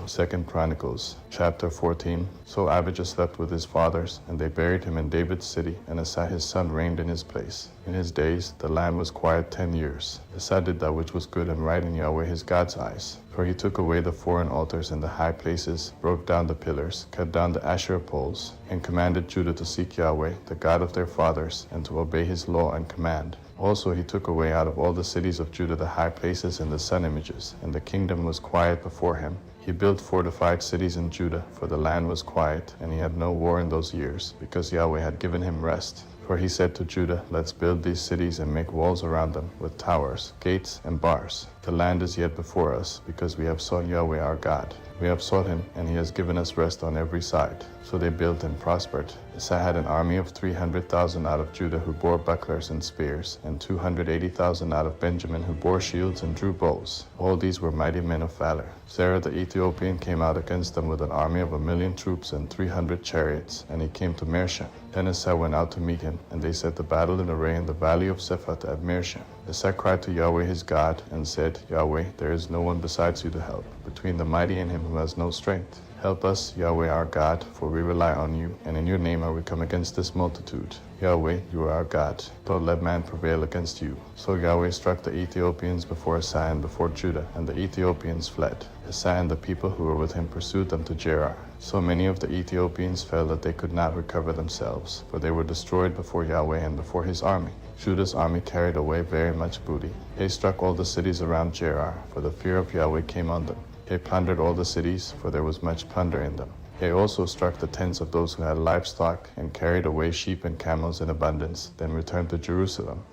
2 Chronicles chapter 14. So Abijah slept with his fathers, and they buried him in David's city, and Asa his son reigned in his place. In his days the land was quiet 10 years. Asa did that which was good and right in Yahweh his God's eyes. For he took away the foreign altars and the high places, broke down the pillars, cut down the Asherah poles, and commanded Judah to seek Yahweh, the God of their fathers, and to obey his law and command. Also he took away out of all the cities of Judah the high places and the sun images, and the kingdom was quiet before him. He built fortified cities in Judah, for the land was quiet, and he had no war in those years, because Yahweh had given him rest. For he said to Judah, Let's build these cities and make walls around them, with towers, gates, and bars. The land is yet before us, because we have sought Yahweh our God. We have sought him, and he has given us rest on every side. So they built and prospered. Asa had an army of 300,000 out of Judah who bore bucklers and spears, and 280,000 out of Benjamin who bore shields and drew bows. All these were mighty men of valor. Zerah the Ethiopian came out against them with an army of 1,000,000 troops and 300 chariots, and he came to Mersha. Then Asa went out to meet him, and they set the battle in array in the valley of Sephat at Mersha. Asa cried to Yahweh his God, and said, Yahweh, there is no one besides you to help, between the mighty and him who has no strength. Help us, Yahweh our God, for we rely on you, and in your name are we come against this multitude. Yahweh, you are our God. Don't let man prevail against you. So Yahweh struck the Ethiopians before Asa and before Judah, and the Ethiopians fled. Asa and the people who were with him pursued them to Gerar. So many of the Ethiopians fell that they could not recover themselves, for they were destroyed before Yahweh and before his army. Judah's army carried away very much booty. They struck all the cities around Gerar, for the fear of Yahweh came on them. They plundered all the cities, for there was much plunder in them. They also struck the tents of those who had livestock, and carried away sheep and camels in abundance, then returned to Jerusalem.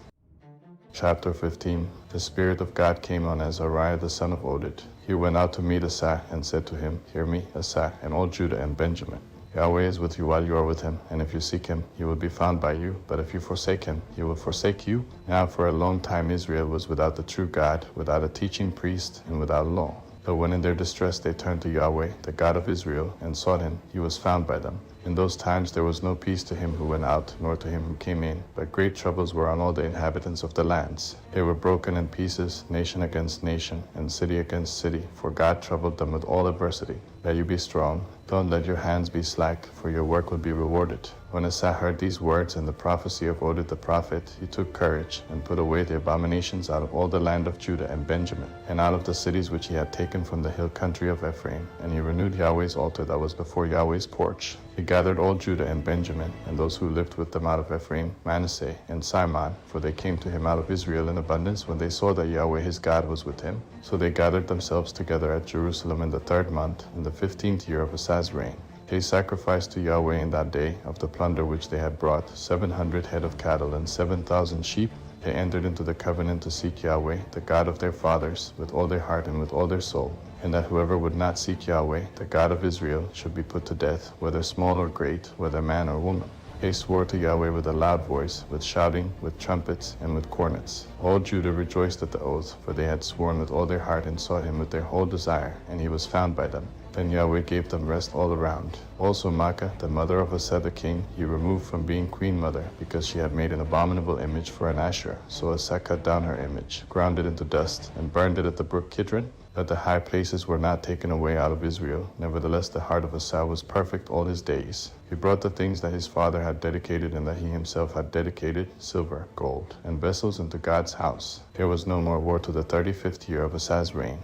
Chapter 15. The Spirit of God came on Azariah the son of Oded. He went out to meet Asa, and said to him, Hear me, Asa, and all Judah and Benjamin. Yahweh is with you while you are with him, and if you seek him, he will be found by you. But if you forsake him, he will forsake you. Now for a long time Israel was without the true God, without a teaching priest, and without law. But when in their distress they turned to Yahweh, the God of Israel, and sought him, he was found by them. In those times there was no peace to him who went out, nor to him who came in, but great troubles were on all the inhabitants of the lands. They were broken in pieces, nation against nation, and city against city, for God troubled them with all adversity. Let you be strong. Don't let your hands be slack, for your work will be rewarded. When Asa heard these words and the prophecy of Oded the prophet, he took courage, and put away the abominations out of all the land of Judah and Benjamin, and out of the cities which he had taken from the hill country of Ephraim, and he renewed Yahweh's altar that was before Yahweh's porch. He gathered all Judah and Benjamin, and those who lived with them out of Ephraim, Manasseh, and Simon, for they came to him out of Israel in abundance when they saw that Yahweh his God was with him. So they gathered themselves together at Jerusalem in the 3rd month, in the 15th year of Asa's reign. They sacrificed to Yahweh in that day of the plunder which they had brought 700 head of cattle and 7,000 sheep. They entered into the covenant to seek Yahweh, the God of their fathers, with all their heart and with all their soul, and that whoever would not seek Yahweh, the God of Israel, should be put to death, whether small or great, whether man or woman. They swore to Yahweh with a loud voice, with shouting, with trumpets, and with cornets. All Judah rejoiced at the oath, for they had sworn with all their heart and sought him with their whole desire, and he was found by them. Then Yahweh gave them rest all around. Also Maacah, the mother of Asa the king, he removed from being queen mother, because she had made an abominable image for an Asherah. So Asa cut down her image, ground it into dust, and burned it at the brook Kidron. But the high places were not taken away out of Israel. Nevertheless the heart of Asa was perfect all his days. He brought the things that his father had dedicated and that he himself had dedicated, silver, gold, and vessels, into God's house. There was no more war to the 35th year of Asa's reign.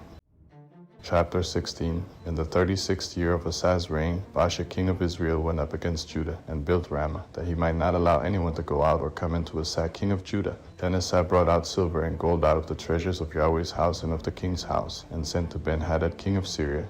Chapter 16. In the 36th year of Asa's reign, Baasha king of Israel went up against Judah, and built Ramah, that he might not allow anyone to go out or come into Asa king of Judah. Then Asa brought out silver and gold out of the treasures of Yahweh's house and of the king's house, and sent to Ben-Hadad king of Syria,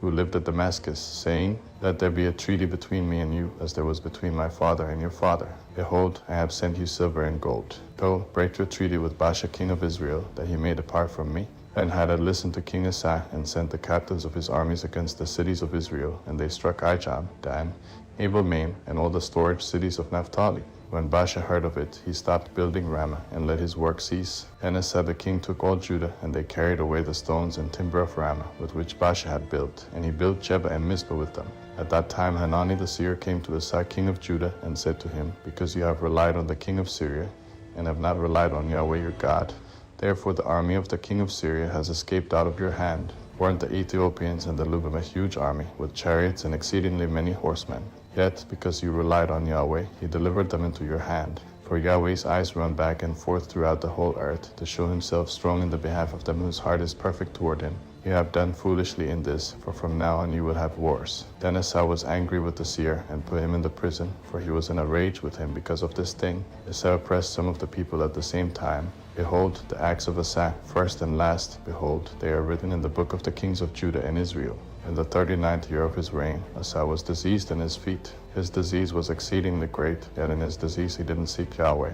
who lived at Damascus, saying, Let there be a treaty between me and you, as there was between my father and your father. Behold, I have sent you silver and gold. Go, break your treaty with Baasha king of Israel, that he may depart from me. Then Hadad listened to King Asa, and sent the captains of his armies against the cities of Israel, and they struck Aijab, Dan, Abel-Maim, and all the storage cities of Naphtali. When Baasha heard of it, he stopped building Ramah, and let his work cease. Then Asa the king took all Judah, and they carried away the stones and timber of Ramah, with which Baasha had built, and he built Jebah and Mizpah with them. At that time Hanani the seer came to Asa king of Judah, and said to him, Because you have relied on the king of Syria, and have not relied on Yahweh your God, therefore the army of the king of Syria has escaped out of your hand. weren't the Ethiopians and the Lubim a huge army, with chariots and exceedingly many horsemen? Yet, because you relied on Yahweh, he delivered them into your hand. For Yahweh's eyes run back and forth throughout the whole earth, to show himself strong in the behalf of them whose heart is perfect toward him. You have done foolishly in this, for from now on you will have wars. Then Esau was angry with the seer, and put him in the prison, for he was in a rage with him because of this thing. Esau oppressed some of the people at the same time. Behold, the acts of Esau, first and last, behold, they are written in the book of the kings of Judah and Israel. In the 39th year of his reign, Esau was diseased in his feet. His disease was exceedingly great, yet in his disease he didn't seek Yahweh,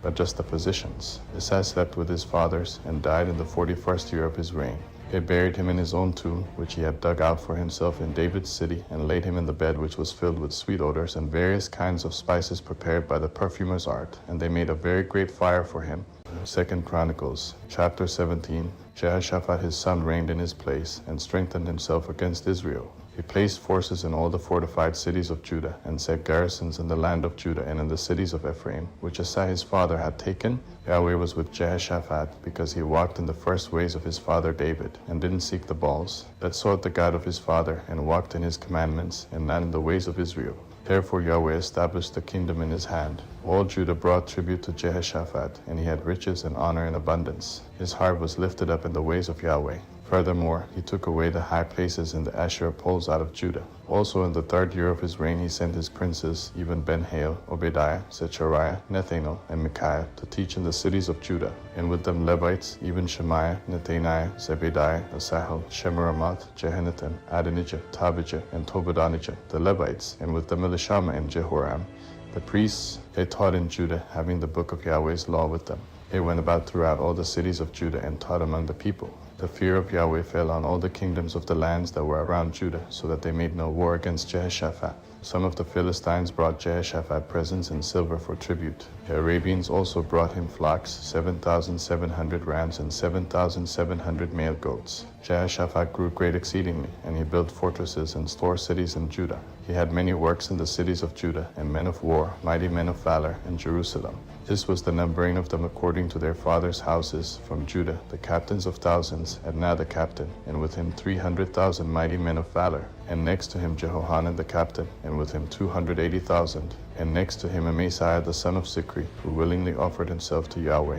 but just the physicians. Esau slept with his fathers, and died in the 41st year of his reign. They buried him in his own tomb, which he had dug out for himself in David's city, and laid him in the bed which was filled with sweet odors and various kinds of spices prepared by the perfumer's art. And they made a very great fire for him. 2 Chronicles, chapter 17. Jehoshaphat his son reigned in his place, and strengthened himself against Israel. He placed forces in all the fortified cities of Judah, and set garrisons in the land of Judah and in the cities of Ephraim, which Esau his father had taken. Yahweh was with Jehoshaphat, because he walked in the first ways of his father David, and didn't seek the Baals, that sought the God of his father, and walked in his commandments, and not in the ways of Israel. Therefore Yahweh established the kingdom in his hand. All Judah brought tribute to Jehoshaphat, and he had riches and honor in abundance. His heart was lifted up in the ways of Yahweh. Furthermore, he took away the high places in the Asherah poles out of Judah. Also in the 3rd year of his reign he sent his princes, even Ben-Hail, Obadiah, Zechariah, Nethanel, and Micaiah, to teach in the cities of Judah, and with them Levites, even Shemaiah, Nethaniah, Zebediah, Asahel, Shemiramoth, Jehonathan, Adonijah, Tabijah, and Tobadonijah, the Levites, and with them Elishama and Jehoram, the priests. They taught in Judah, having the book of Yahweh's law with them. They went about throughout all the cities of Judah and taught among the people. The fear of Yahweh fell on all the kingdoms of the lands that were around Judah, so that they made no war against Jehoshaphat. Some of the Philistines brought Jehoshaphat presents and silver for tribute. The Arabians also brought him flocks, 7,700 rams and 7,700 male goats. Jehoshaphat grew great exceedingly, and he built fortresses and store cities in Judah. He had many works in the cities of Judah, and men of war, mighty men of valor, in Jerusalem. This was the numbering of them according to their fathers' houses, from Judah, the captains of thousands, Adnah the captain, and with him 300,000 mighty men of valor. And next to him Jehohanan the captain, and with him 280,000. And next to him Amasiah the son of Zikri, who willingly offered himself to Yahweh,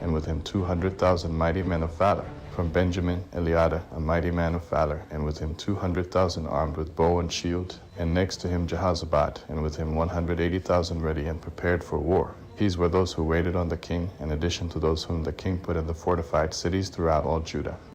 and with him 200,000 mighty men of valor. From Benjamin, Eliada, a mighty man of valor, and with him 200,000 armed with bow and shield. And next to him Jehozabad, and with him 180,000 ready and prepared for war. These were those who waited on the king, in addition to those whom the king put in the fortified cities throughout all Judah.